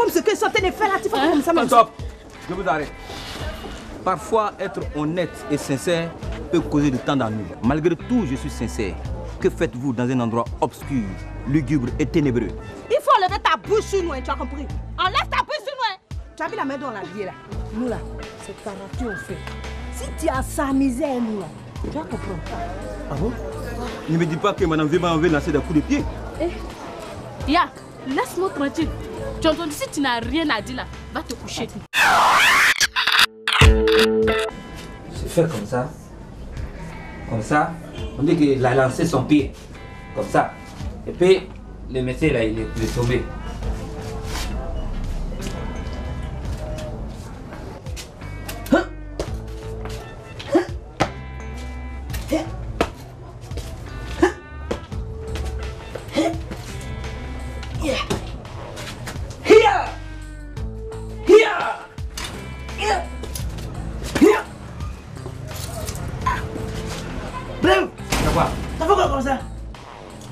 comme ce qu'ils sont en train de faire là, tu fais comme ça. Stop, je vous arrête. Parfois, être honnête et sincère peut causer de temps d'ennui. Malgré tout, je suis sincère. Que faites-vous dans un endroit obscur, lugubre et ténébreux? Il faut enlever ta bouche sur nous, tu as compris? Enlève ta bouche sur nous. Tu as vu la main dans la vie là? Nous là, c'est caractère au fait. Si tu as s'amuser à nous là, tu vas comprendre. Ah bon? Ne me dis pas que madame Véma veut lancer des coups de pied. Ya, laisse-moi tranquille. Tu entends, si tu n'as rien à dire là, va te coucher. Je fais comme ça. Comme ça. On dit qu'il a lancé son pied. Comme ça. Et puis, le monsieur là, il est tombé.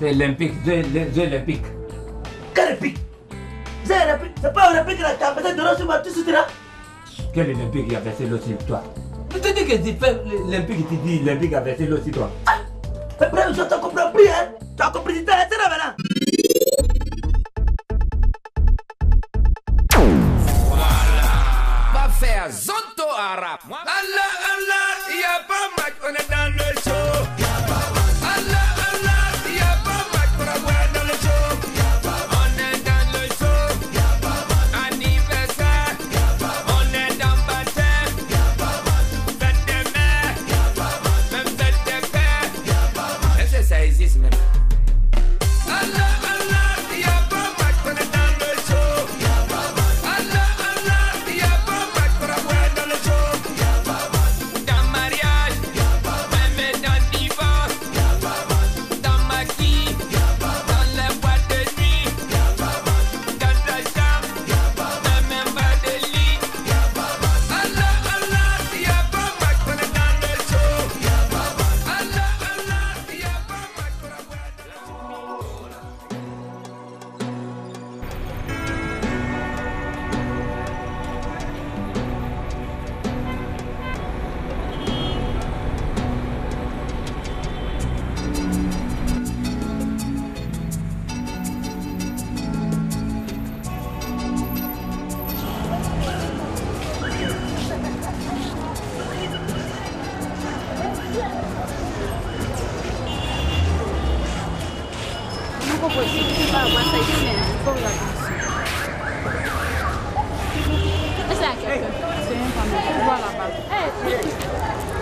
C'est olympique, deux olympiques. Quel olympique? C'est pas olympique là, tu as versé de l'eau sur moi, tu soutiens? Quel olympique il a versé l'eau sur toi? Tu te dis que tu fais l'olympique, tu dis l'olympique a versé l'eau sur toi. Mais bref, je t'ai compris, hein? Tu as compris, tu t'es arrêté là maintenant. Va faire Zonto Arabe. Allah, Allah, y'a pas match, on est dans le show.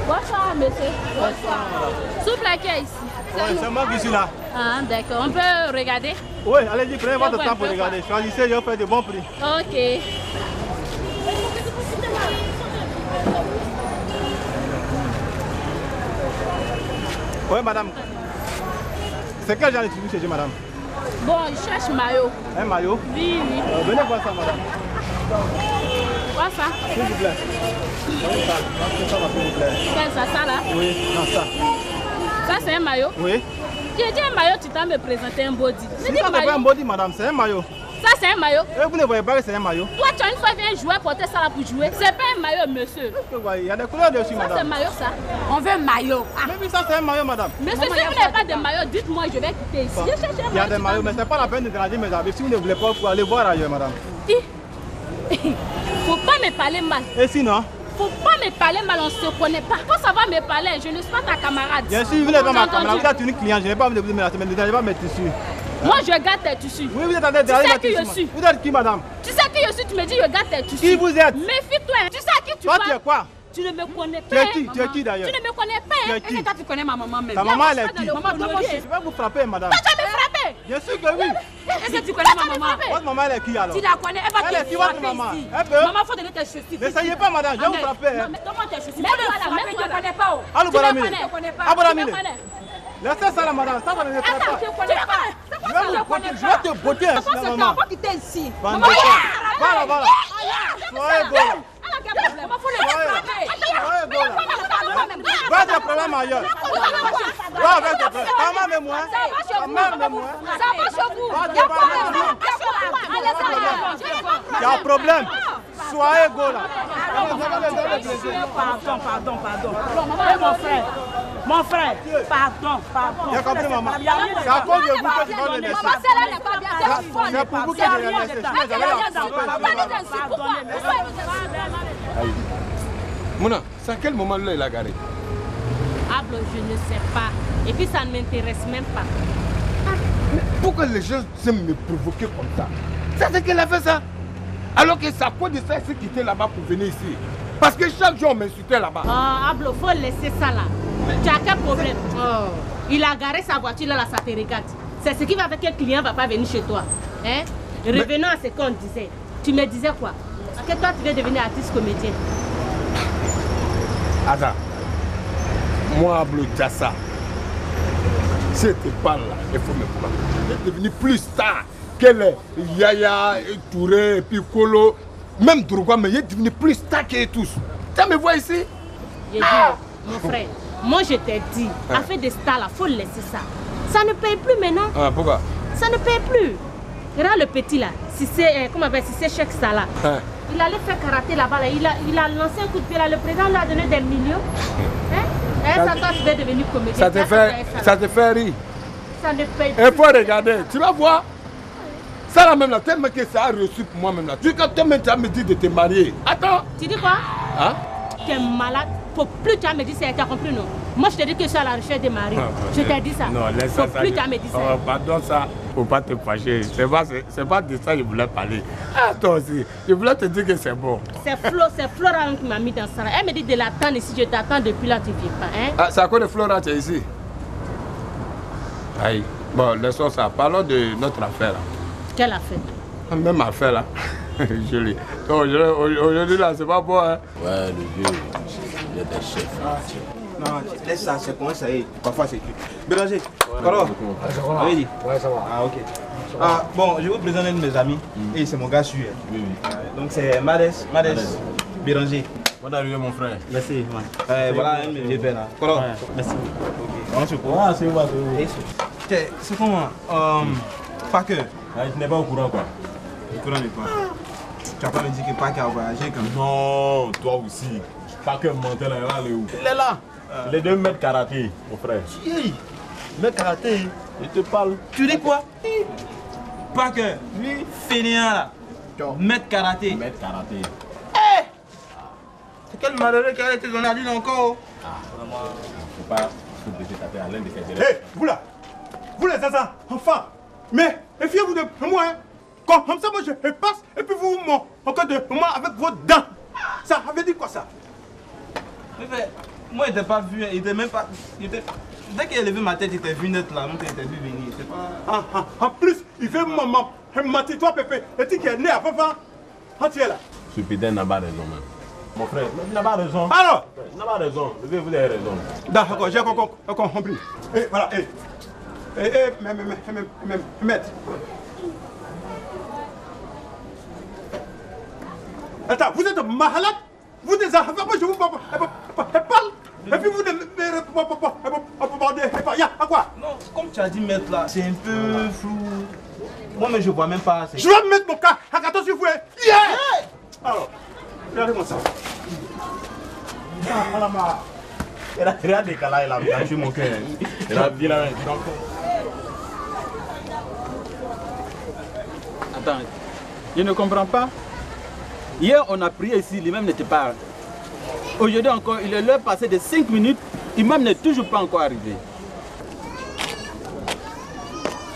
Bonsoir, monsieur. Bonsoir. Souple à qui est ici? C'est moi qui suis là. Ah, d'accord. On peut regarder? Oui, allez-y, prenez votre temps pour regarder. Choisissez, je vais faire de bons prix. Ok. Oui, madame. C'est quel genre de tissu chez madame? Bon, je cherche maillot. Un maillot? Oui, oui. Venez voir ça, madame. Quoi ça? S'il vous plaît. Ça là? Oui, non, ça. Ça, c'est un maillot? Oui. J'ai dit un maillot, tu t'as me présenté un body. Si ça, c'est pas un body, madame, c'est un maillot. Ça, c'est un maillot? Et vous ne voyez pas que c'est un maillot? Toi, tu as une fois vu un joueur porter ça là pour jouer. C'est pas un maillot, monsieur. Il y a des couleurs dessus, madame. Ça, c'est un maillot, ça. On veut un maillot. Ah. Mais ça, c'est un maillot, madame. Monsieur, si vous n'avez pas de maillot, dites-moi, je vais quitter ici. Je cherche un maillot. Il y a des maillots, mais ce n'est pas la peine de grandir mes habits. Si vous ne voulez pas, vous allez voir ailleurs, madame. Faut pas me parler mal. Et sinon? Faut pas me parler mal, on se connaît pas. Quand ça va me parler, je ne suis pas ta camarade. Bien sûr, vous n'êtes pas ma camarade, vous êtes une cliente, je n'ai pas envie de vous mettre, mais vous n'allez pas mettre tissus. Moi, je garde tes tissus. Oui, vous êtes en train de tu sais qui je suis? Vous êtes qui, madame? Tu sais qui je suis? Tu me dis, je garde tes tissus. Qui vous êtes? Méfie-toi. Tu sais à qui tu parles? parles? Toi, tu es quoi? Tu ne me connais pas. Tu es qui d'ailleurs? Tu ne me connais pas. Tu es qui? Et toi, tu connais ma maman même. Ta maman, elle est qui? Maman, je vais vous frapper, madame. Toi, tu vas me frapper? Bien sûr que oui. Est-ce que tu connais ma maman? Votre maman, elle est qui alors? Tu la connais? Elle va te frapper votre maman. ici. Elle peut? Maman, faut donner tes chaussures. N'essayez pas, madame, je vais vous frapper. Non, mais donne-moi tes chaussures. Mais tu ne connais pas. Allô, Baramine. Tu ne connais pas. Baramine. Laissez ça là, madame. Ça va ne me faire pas. Tu ne connais pas. Je vais te botter ainsi, maman. Pourquoi tu t'es ici? Voilà. Soyez beau. Va de problème ailleurs. Va avec tes problèmes. Ta maman et moi. Ta mère et moi. Ça va chez vous. Tu as Pas de problème. Soyez go là. Pardon. Mon frère, pardon. J'ai compris, maman. C'est à cause de vous que je vais le laisser. C'est pour vous que je vais le laisser. Mouna, c'est à quel moment là il a garé? Ablo, je ne sais pas. Et puis ça ne m'intéresse même pas. Mais pourquoi les gens aiment me provoquer comme ça? C'est qu'elle a fait ça. Alors que c'est à cause de ça qu'il s'est quitté là-bas pour venir ici. Parce que chaque jour on m'insultait là-bas. Oh, Ablo, faut laisser ça là. Tu as quel problème? Oh. Il a garé sa voiture là, ça te regarde. C'est ce qui va faire que le client ne va pas venir chez toi. Hein? Revenons à ce qu'on disait. Tu me disais quoi? Que toi tu veux devenir artiste comédien. Attends. Moi, Ablo Djassa, si je te parle là, il faut me prendre. Je suis devenu plus star que les Yaya, Touré, puis Kolo, même Drougua, mais je suis devenu plus star que tous. Tu me vois ici? J'ai dit, mon frère, moi je t'ai dit, affaire de star là, il faut laisser ça. Ça ne paye plus maintenant. Ah, pourquoi? Ça ne paye plus. Regarde le petit là, si c'est Cheikh Salah. Il allait faire karaté là-bas, là. Il a lancé un coup de pied là, le président lui a donné des millions. Ça toi tu vas devenir comédien. Ça te fait rire. Ça ne paye plus. Il faut regarder, tu vas voir. Ça là même là, tellement que ça a reçu pour moi même là. Tu as me dit de te marier. Attends. Tu dis quoi? Hein? Tu es malade. Faut plus tu as me dit ça, tu as compris non? Moi je te dis que je suis à la recherche de mari. Je t'ai dit ça. Non, laisse faut ça. Plus tu as me dit ça. Oh, pardon ça, faut pas te fâcher. C'est pas de ça que je voulais parler. Ah, toi aussi, je voulais te dire que c'est bon. C'est Flora qui m'a mis dans ça. Elle me dit de l'attendre ici, je t'attends depuis là, tu ne viens pas. Hein? Ah, c'est à cause de Flora tu es ici? Aïe. Bon, laissons ça. Parlons de notre affaire là. Quelle affaire? Même affaire là. Joli. Aujourd'hui là, c'est pas bon hein? Ouais, le vieux, il y a des chefs. Non, laisse ça, c'est comment ça y est. Parfois c'est cuit. Béranger, Coro, avez dit? Ouais, ça va. Ah, ok. Ah, bon, je vous présente un de mes amis. Et c'est mon gars sûr. Oui. Donc c'est Mades Béranger. Bonne arrivée, mon frère. Merci, man. Voilà un de mes vieux pères là. Coro, merci. Ok, on se court. Ah, c'est moi, c'est comment? Pas que. Tu n'es pas au courant, quoi. Au courant de quoi? Tu vas pas me dire que Pac a voyagé comme ça? Non, toi aussi. Pas que menteur là, il est où? Il est là. Les deux maîtres karaté, mon frère. Qui? Maître karaté? Je te parle. Tu dis quoi? Pas que. Lui, fainéant là. Maître karaté. Maître karaté. C'est quel malheureux qui a été dans la lune encore? Faut pas baisser ta tête à l'un de ces élèves. Hé, vous là! Vous les Zaza, enfin! Mais, méfiez-vous de moi, hein! Comme ça, moi je passe et puis vous encore de moi avec vos dents! Ça avait dit quoi ça? Moi, il n'était pas vu, il était même pas. Dès qu'il a levé ma tête, il était vu net là, donc il était vu venir. C'est pas. En plus, il fait maman, mentir toi, Pépé, et tu qui est né à Papa. Quand tu es là? Ce pédé n'a pas raison, man. Mon frère, il n'a pas raison. Alors? Il n'a pas raison. Vous avez raison. D'accord, j'ai compris. Et voilà, maître. Attends, vous êtes malade? Vous des affaires, moi je vous parle. Et puis vous à quoi? Non, comme tu as dit, maître là, c'est un peu flou. Moi, mais je vois même pas. Je vais mettre mon cas à 14 sur vous. Yeah! Alors, regardez-moi ça. Il a décalé, il a bien tué mon cœur. Il a bien la main. Attends, je ne comprends pas. Hier, on a prié ici, l'imam n'était pas. Aujourd'hui encore, il est l'heure passée de 5 minutes, l'imam n'est toujours pas encore arrivé.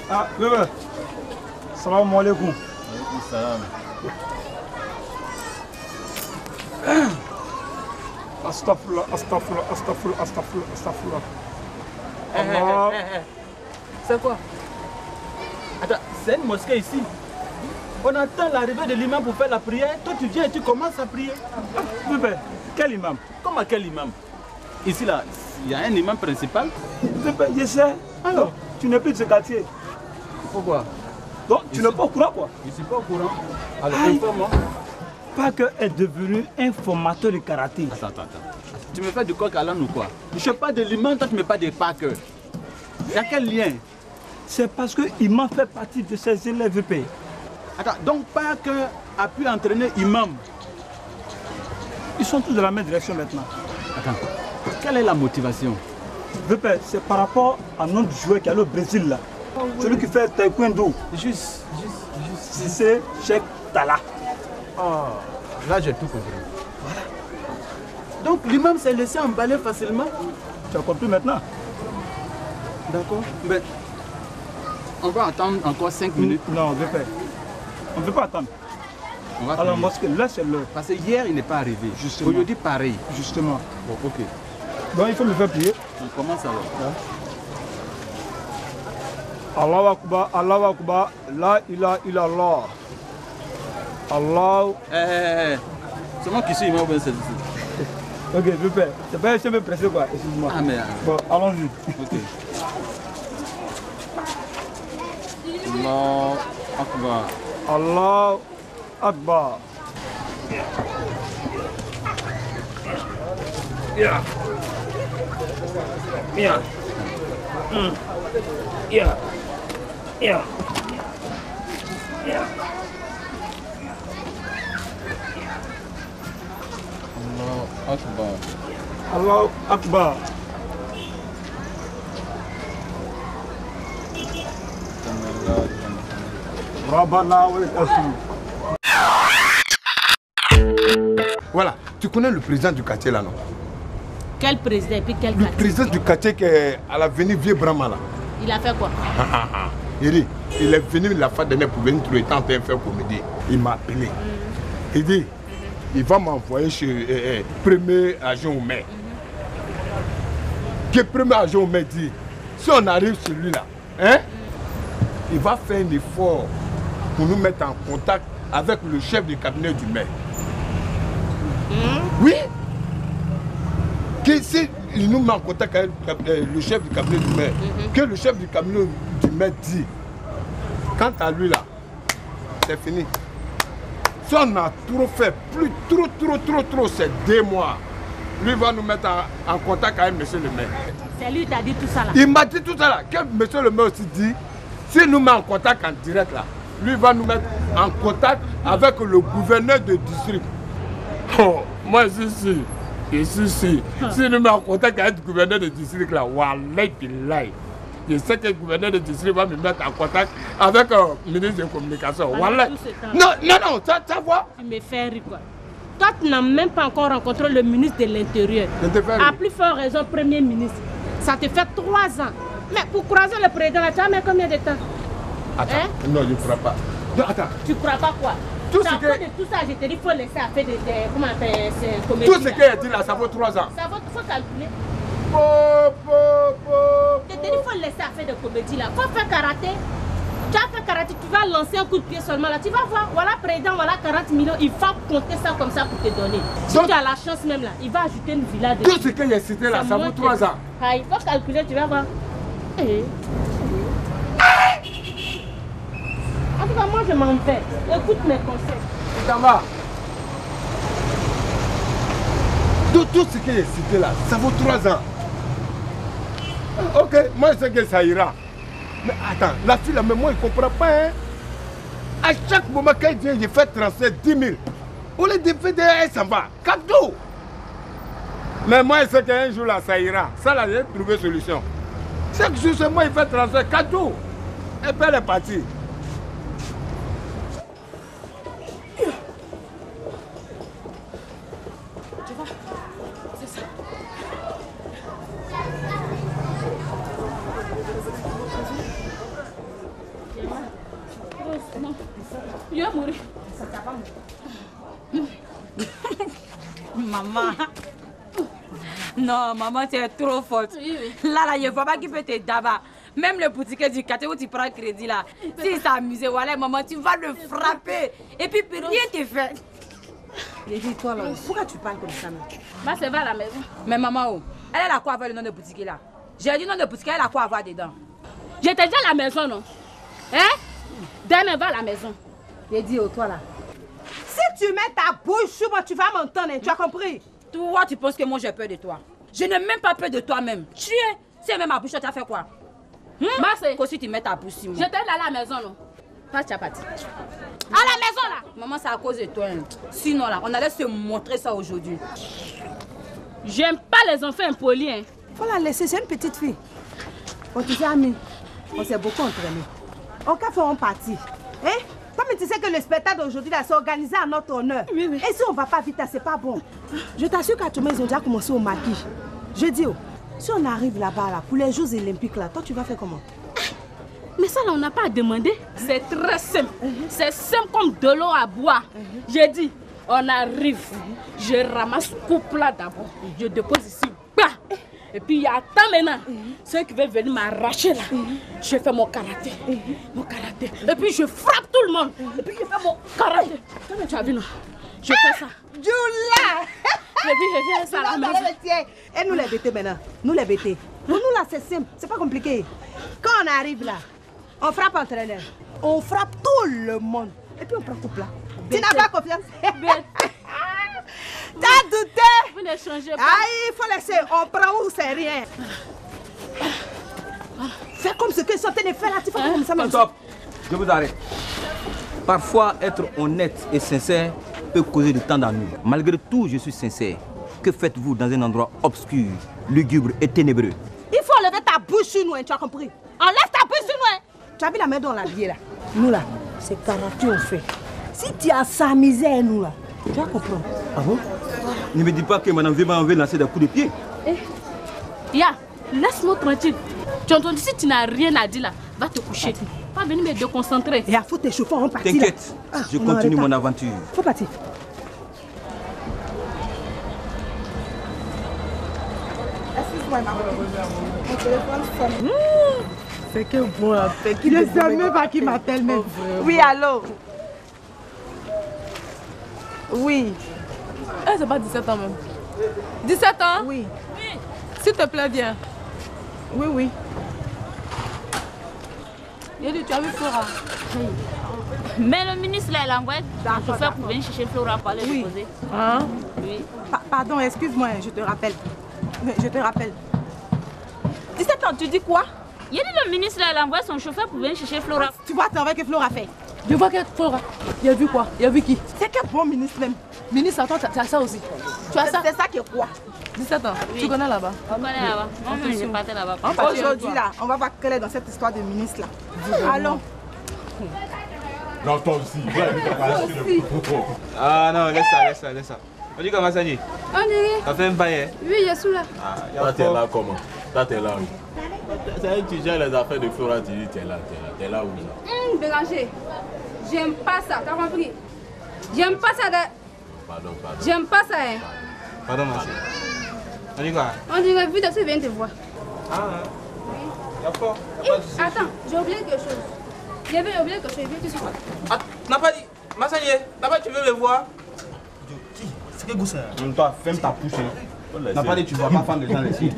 Ah, bébé. Salam alaikum. Salam. Astaghfirullah. C'est quoi? Attends, c'est une mosquée ici. On attend l'arrivée de l'imam pour faire la prière. Toi, tu viens et tu commences à prier. Bébé, quel imam? Comment quel imam? Ici, là, il y a un imam principal. Bébé, je sais. Alors, tu n'es plus de ce quartier. Pourquoi? Donc, tu n'es pas au courant, quoi? Je ne suis pas au courant. Alors, informe-moi. Pac est devenu un formateur de karaté. Attends. Tu me fais du coq à l'âne ou quoi? Je ne parle pas de l'imam, toi tu me parles de Pac. Il y a quel lien? C'est parce qu'il m'a fait partie de ses élèves payés. Attends, donc pas qu'un a pu entraîner Imam. Ils sont tous de la même direction maintenant. Attends, quelle est la motivation? C'est par rapport à notre joueur qui est au Brésil là. Celui qui fait taekwondo. Juste. C'est Cheikh Tala. Oh, là j'ai tout compris. Voilà. Donc l'imam s'est laissé emballer facilement. Tu as compris maintenant? D'accord. Mais on va attendre encore 5 minutes. Non, on ne peut pas attendre. On va alors parce que là c'est l'heure. Parce que hier il n'est pas arrivé. Justement. Aujourd'hui pareil. Justement. Bon, ok. Donc il faut me faire prier. On commence alors. Allahu Akbar, Allahu Akbar, la ilaha illallah. Allah. C'est moi qui suis imam ou bien c'est ici? Ok, je fais. C'est pas un peu pressé quoi, excuse-moi. Ah mais... Bon, allons-y. Ok. Allahu Akbar. Allahu Akbar. Yeah. Yeah. Yeah. Yeah. Yeah. Allahu Akbar. Allahu Akbar. Rabbana wa lakal hamd. Voilà, tu connais le président du quartier là, non? Quel président et puis quel Le quartier? président du quartier qui est à l'avenue Vieux-Brahma là. Il a fait quoi? Il est venu la fois dernière pour venir trouver temps de faire comédie. Il m'a appelé. Il dit, il va m'envoyer chez premier agent au maire. Que premier agent au maire dit, si on arrive sur lui là, hein, il va faire un effort pour nous mettre en contact avec le chef du cabinet du maire. Oui. Que si il nous met en contact avec le chef du cabinet du maire, que le chef du cabinet du maire dit, quant à lui là, c'est fini. Si on a trop fait, trop, c'est 2 mois, lui va nous mettre en contact avec monsieur le maire. C'est lui qui t'a dit tout ça là? Il m'a dit tout ça là, que monsieur le maire aussi dit, s'il nous met en contact en direct là, lui va nous mettre en contact avec le gouverneur de district. Oh, moi ici, si nous met en contact avec le gouverneur de district là, wallahi billahi. Je sais que le gouverneur de district va me mettre en contact avec le ministre de communication. Wallahi. Non, ça voit. Tu me fais rire quoi. Toi, tu n'as même pas encore rencontré le ministre de l'Intérieur. À plus forte raison, Premier ministre. Ça te fait 3 ans. Mais pour croiser le président, tu as mis combien de temps? Attends, non, je ne crois pas. Non, attends. Tu crois pas quoi? Tout ça ce de tout ça, je te dis, il faut laisser à faire des comment on appelle ces comédies. Tout ce qu'il a dit là, ça vaut 3 ans. Ça vaut, faut calculer. Je te dis, il faut laisser à faire des comédies là. Il faut faire karaté. Tu as fait karaté, tu vas lancer un coup de pied seulement là. Tu vas voir, voilà président, voilà 40 millions. Il faut compter ça comme ça pour te donner. Si tu as la chance même là, il va ajouter une villa de... Tout ce qu'il a cité là, ça vaut 3 ans. Ah, il faut calculer, tu vas voir. En tout cas, moi je m'en vais. Écoute mes conseils. Ça va. Tout ce qu'il a cité là, ça vaut 3 ans. Ok, moi je sais que ça ira. Mais attends, la fille là, mais moi il ne comprend pas. Hein? À chaque moment qu'elle vient, je fais transfert 10 000. Au lieu de faire, elle s'en va. Cadeau. Mais moi je sais qu'un jour là, ça ira. Ça là, j'ai trouvé solution. Chaque jour, c'est moi il fait transfert cadeau. Et puis elle est partie. Maman. Non, maman, tu es trop forte. Là, il ne faut pas qu'il peut te d'abat. Même le boutiquier du quartier où tu prends crédit là, s'il s'amuse, voilà, maman, tu vas le frapper. Et puis, rien te fait. Dis-toi là, pourquoi tu parles comme ça? Bah, c'est va à la maison. Mais maman, oh, elle a quoi avoir le nom de boutiquier là? J'ai dit nom de boutiquier, elle a quoi avoir dedans? J'étais déjà à la maison, non? Hein? Demain, va à la maison. J'ai dit, oh, toi là. Si tu mets ta bouche sur moi, tu vas m'entendre, tu as compris? Toi, tu penses que moi j'ai peur de toi? Je n'ai même pas peur de toi-même. Tu es. Si même ma bouche, tu as fait quoi? Bah, c'est. Si tu mets ta bouche sur moi. J'étais là à la maison, non? Pas de chapati. À la maison là. Maman, c'est à cause de toi. Hein. Sinon là, on allait se montrer ça aujourd'hui. J'aime pas les enfants impolis. Hein. Faut la laisser, c'est une petite fille. On tu sais, Ami, on s'est beaucoup entraîné. Au cas où on partit. Hein? Comme tu sais que le spectacle d'aujourd'hui s'est organisé à notre honneur. Oui, oui. Et si on va pas vite, c'est pas bon. Je t'assure qu'à Tchomé, ils ont déjà commencé au maquis. Je dis, si on arrive là-bas, là, pour les Jeux Olympiques, là, toi, tu vas faire comment? Mais ça, là, on n'a pas à demander. C'est très simple. C'est simple comme de l'eau à boire. J'ai dit, on arrive. Je ramasse couple là d'abord. Je dépose ici. Bah. Et puis, il y a tant maintenant. Ceux qui veulent venir m'arracher là. Je fais mon karaté. Mon karaté. Et puis, je frappe tout le monde. Et puis, je fais mon karaté. Tu as vu, non? Je fais ça. Djoula! Et puis, je fais ça à la maison. Et nous les bêtés maintenant. Nous les bêtés. Pour nous là, c'est simple. C'est pas compliqué. Quand on arrive là, on frappe entraîneur. On frappe tout le monde. Et puis, on prend couple là. Tu n'as pas confiance? T'as douté? Vous ne changez pas. Ah, il faut laisser. On prend où c'est rien. Fais comme ce qu'ils sont en train de faire là. Tu fais comme ça. Stop. Je vous arrête. Parfois, être honnête et sincère peut causer du temps d'ennui. Malgré tout, je suis sincère. Que faites-vous dans un endroit obscur, lugubre et ténébreux? Il faut lever ta bouche sur nous, hein, tu as compris? Enlève ta bouche sur nous. Hein. Tu as vu la main dans la bière là? Nous là, c'est karaté on fait. Si tu as sa misère, nous là, tu vas comprendre. Ah bon? Ne me dis pas que madame Zéba veut lancer des coups de pied. Ya, laisse-moi tranquille. Tu as entendu, si tu n'as rien à dire là, va te coucher. Pas venir me déconcentrer. Et il faut t'échauffer, on partit. T'inquiète, je continue mon aventure. Faut partir. Excuse-moi, maman. Mon téléphone sonne. C'est que bon appel. Je ne sais même pas qui m'appelle même. Oui, allô? Oui. Eh, c'est pas 17 ans même. 17 ans? Oui. Oui. S'il te plaît, viens. Oui, oui. Yéli, tu as vu Flora? Oui. Mais le ministre là, il a envoyé un chauffeur pour venir chercher Flora pour aller oui. déposer. Hein? Oui. Pardon, excuse-moi, je te rappelle. Je te rappelle. 17 ans, tu dis quoi? Il a dit le ministre là, il a envoyé son chauffeur pour venir chercher Flora. Tu vois, tu as que Flora fait. Je vois que Flora. Il a vu quoi? Il a vu qui? C'est quel bon ministre même. Ministre, attends, tu as ça aussi. Tu as ça? C'est ça qui est quoi? 17 ans. Oui. Tu connais là-bas? On connaît là-bas. Moi-même, je partais là-bas. Aujourd'hui, là, on va voir quelle est dans cette histoire de ministre là. Allons. Non, toi aussi. Ah non, laisse ça. On dit comment ça dit? On dirait. T'as fait un bail? Oui, je suis là. Ah, toi, t'es là comment? Toi, t'es là où? C'est que tu gères les affaires de Flora, tu dis t'es là où ça? Béranger, j'aime pas ça, t'as compris? J'aime pas ça de... Pardon. J'aime pas ça, hein. Pardon, monsieur. On dit quoi? On dirait, vu de ce vient te voir. Ah, oui. D'accord. Attends, j'ai oublié quelque chose. J'avais oublié quelque chose, tu sais quoi? Ah, n'a pas dit. Massanier, d'abord tu veux le voir? C'est que goût ça? Toi, ferme ta bouche. N'a pas dit tu vas pas prendre les gens ici.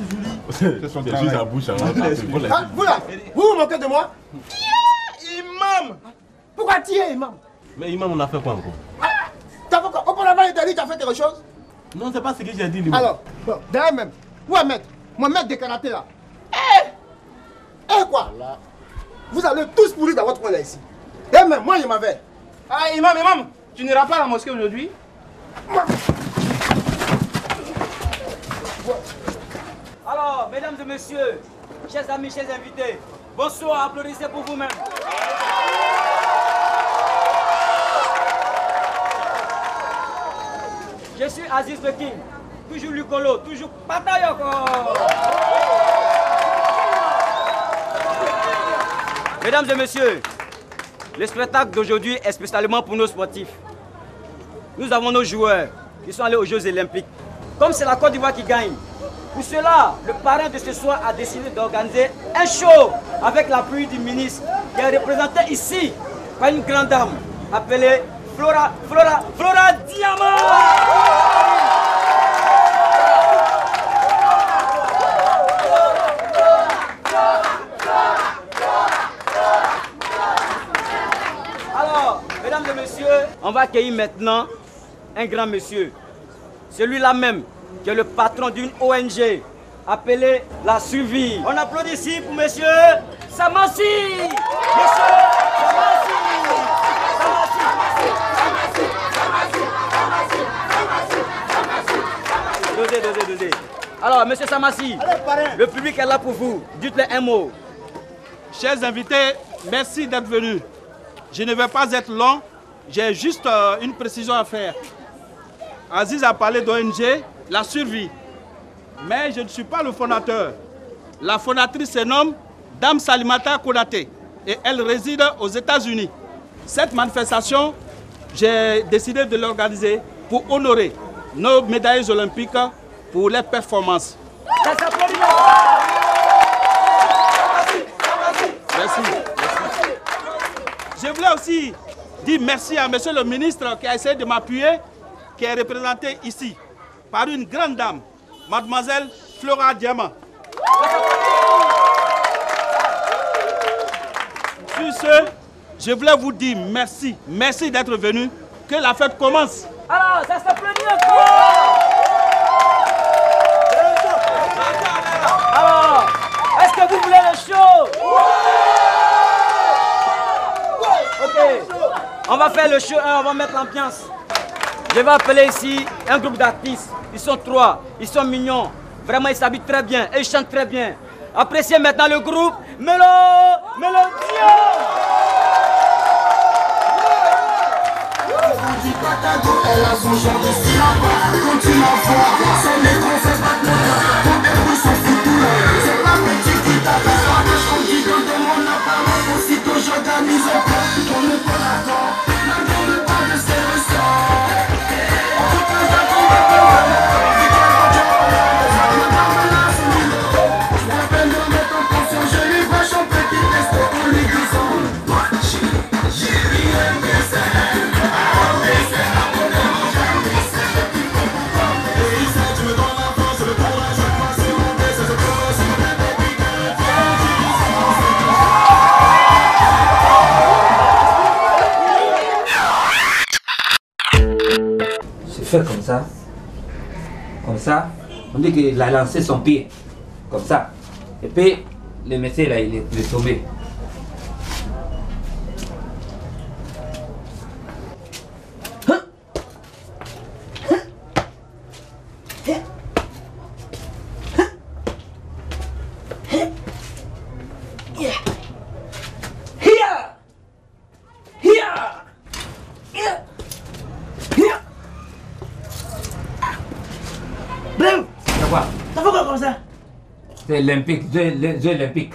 C'est juste la bouche. Vous là, vous vous moquez de moi? Imam! Pourquoi tu es imam? Mais imam, on a fait quoi encore? T'as fait quoi? Auparavant, il t'a dit, t'as fait quelque chose? Non, c'est pas ce que j'ai dit. Alors, bon, d'ailleurs même, où est maître? Mon maître de karaté là. Quoi? Vous allez tous pourrir dans votre coin là ici. Et même, moi je m'avais. Ah, imam, tu n'iras pas à la mosquée aujourd'hui? Alors, mesdames et messieurs, chers amis, chers invités, bonsoir, applaudissez pour vous-même. Je suis Aziz le King, toujours Lucolo, toujours Patayoko. Mesdames et messieurs, le spectacle d'aujourd'hui est spécialement pour nos sportifs. Nous avons nos joueurs qui sont allés aux Jeux Olympiques. Comme c'est la Côte d'Ivoire qui gagne, pour cela, le parrain de ce soir a décidé d'organiser un show avec l'appui du ministre qui est représenté ici par une grande dame appelée Flora Diamant. Alors, mesdames et messieurs, on va accueillir maintenant un grand monsieur. Celui-là même qui est le patron d'une ONG appelée La Survie. On applaudit ici pour monsieur Samassi. Monsieur Samassi. dosez. Alors, monsieur Samassi, le public est là pour vous. Dites-le un mot. Chers invités, merci d'être venus. Je ne vais pas être long, j'ai juste une précision à faire. Aziz a parlé d'ONG, la survie. Mais je ne suis pas le fondateur. La fondatrice se nomme Dame Salimata Konaté et elle réside aux États-Unis. Cette manifestation, j'ai décidé de l'organiser pour honorer nos médailles olympiques pour les performances. Merci. Je voulais aussi dire merci à monsieur le ministre qui a essayé de m'appuyer, qui est représenté ici par une grande dame, mademoiselle Flora Diamant. Sur ce, je voulais vous dire merci, merci d'être venu, que la fête commence. Alors, ça s'applaudit encore. Alors, est-ce que vous voulez le show? Ok, on va faire le show 1, on va mettre l'ambiance. Je vais appeler ici un groupe d'artistes. Ils sont 3, ils sont mignons. Vraiment, ils s'habillent très bien et ils chantent très bien. Appréciez maintenant le groupe Mélodion. Elle a son genre de style à part. Quand tu la vois, c'est les gros fait pas de l'heure. Quand elle bouge son foutu, c'est pas petit qui t'appelle. La vache qu'on dit que de mon appareil. Aussitôt j'organise un peu. On ne peut l'accord, n'attends pas de ses ressorts. Tout le temps qu'on va faire, je m'appelle de mettre en tension. Je lui vache un petit resto en lui disant j'ai rien que ça. Faire comme ça, on dit qu'il a lancé son pied, comme ça, et puis le monsieur là il est tombé. C'est olympique, jeux olympiques.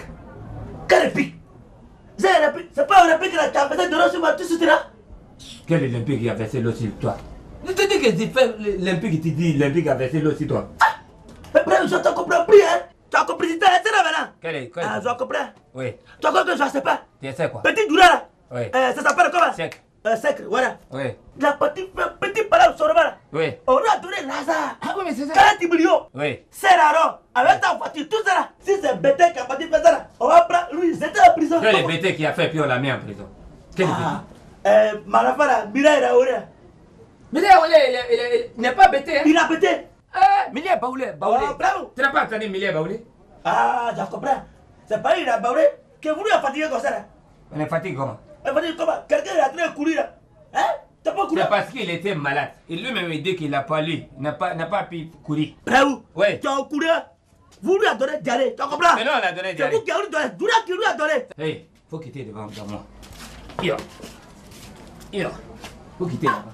Quel olympique? C'est pas olympique là, tu as fait de l'eau sur moi, tout ce là. Quel olympique qui a versé l'eau sur toi? Je te dis que tu fais l'olympique, tu dis l'olympique a versé l'eau sur toi. Mais bref, je t'ai compris, hein? Tu as compris, tu as été là maintenant. Quel Ah, je comprends. Oui. Tu as compris que je ne sais pas. Tu sais quoi? Petit douleur là. Oui. Ça s'appelle comment? Sec. Sec, voilà. Oui. La petite parole sur le bas là. Oui. On a donné Lazare. Ah oui, mais c'est ça. 40 millions. Oui. C'est rare. Avec ta voiture, tout ça là. Si c'est Bété qui a pas dit ça là, on va prendre lui, c'était en prison. Quel est Bété qui a fait puis on l'a mis en prison? Quel est Malafa là, Mira il a oulé. Mira il n'est pas Bété. Il a Bété. Mila Baoulé. Tu n'as pas entendu Mila Baoulé? Ah, je comprends. C'est pas il a Baoulé que vous lui a fatigué comme ça là. On est fatigué comment? Quelqu'un est en train de courir là. Hein? T'as pas couru? C'est parce qu'il était malade. Il lui-même dit qu'il n'a pas lu. Il n'a pas pu courir. Bravo. Oui. Tu as couru. Vous lui avez donné diarrhée. Tu comprends? Mais non, on a donné diarrhée. C'est vous qui avez donné. Doura qui lui a donné. Hey, faut quitter devant moi. Yo. Faut quitter là-bas.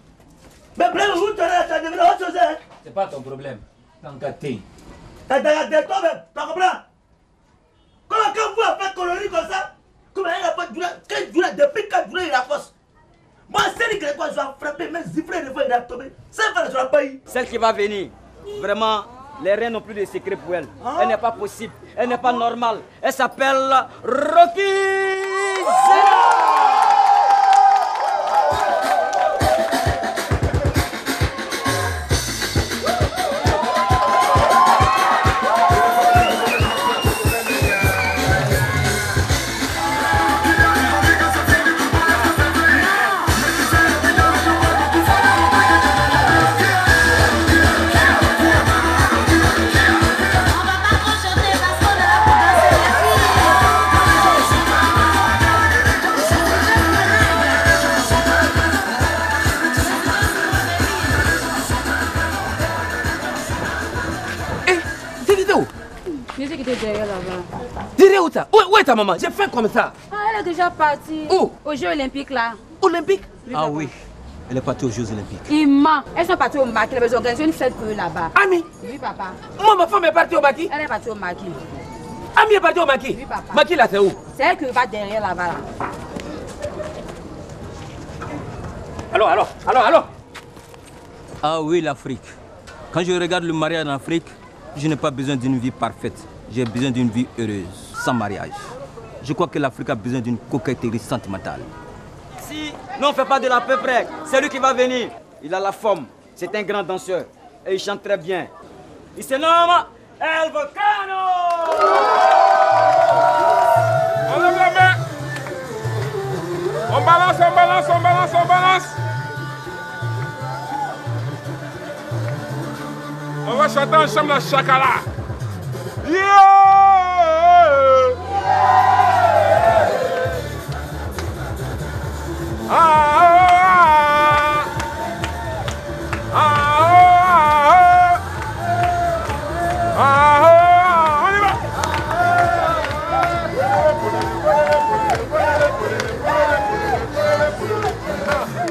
Mais bravo, vous tu as devenu autre chose. C'est pas ton problème. T'as gâté. T'as gâté toi-même. Tu comprends? Comment quand vous avez fait colonie comme ça? Comment il a pas duré 15 jours, depuis 4 jours, il a force. Moi, c'est lui qui doit frapper, même siffler une fois, il a tombé. Ça va sur la pays. Celle qui va venir, vraiment, les reins n'ont plus de secret pour elle. Elle n'est pas possible, elle n'est pas normale. Elle s'appelle Rocky Zera. On était derrière là-bas. Derrière où ça? Où est ta maman? J'ai faim comme ça. Ah, elle est déjà partie. Où? Aux Jeux Olympiques là. Olympique? Ah oui, elle est partie aux Jeux Olympiques. Il ment. Elles sont parties au maquis. Elles ont organisé une fête pour eux là-bas. Ami? Oui, papa. Moi, ma femme est partie au maquis? Elle est partie au maquis. Ami est partie au maquis? Oui, papa. Maquis là, c'est où? C'est elle qui va derrière là-bas. Allô? Ah oui, l'Afrique. Quand je regarde le mariage en Afrique, je n'ai pas besoin d'une vie parfaite. J'ai besoin d'une vie heureuse, sans mariage. Je crois que l'Afrique a besoin d'une coquetterie sentimentale. Si nous on ne fait pas de la peu près, c'est lui qui va venir. Il a la forme, c'est un grand danseur et il chante très bien. Il se nomme El Volcano. On lève la main. On balance. On va chanter ensemble la chakala. On y va.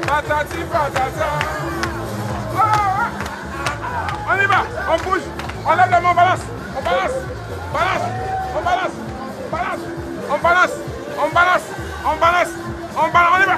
Patati patata. On y va, on bouge, on lève les mains, on balance, on y va.